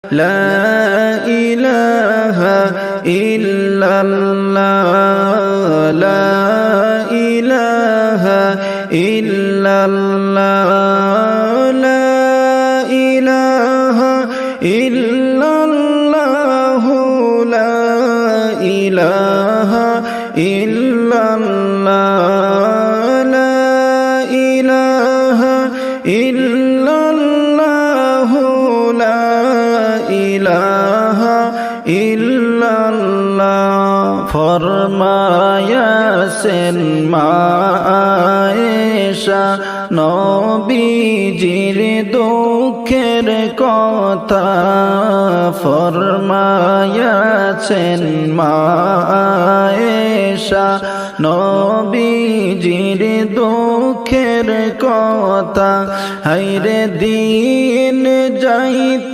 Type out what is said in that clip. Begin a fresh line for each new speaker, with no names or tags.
لا إله إلا الله لا إله إلا الله لا إله إلا الله لا إله إلا الله لا إله إلا الله لا إله إلا الله ফরমায়াছেন মা আয়েশা নবীজির দুঃখের কথা ফরমায়াছেন মা আয়েশা নবীজির দুঃখের কথা হায়রে দিন যাইত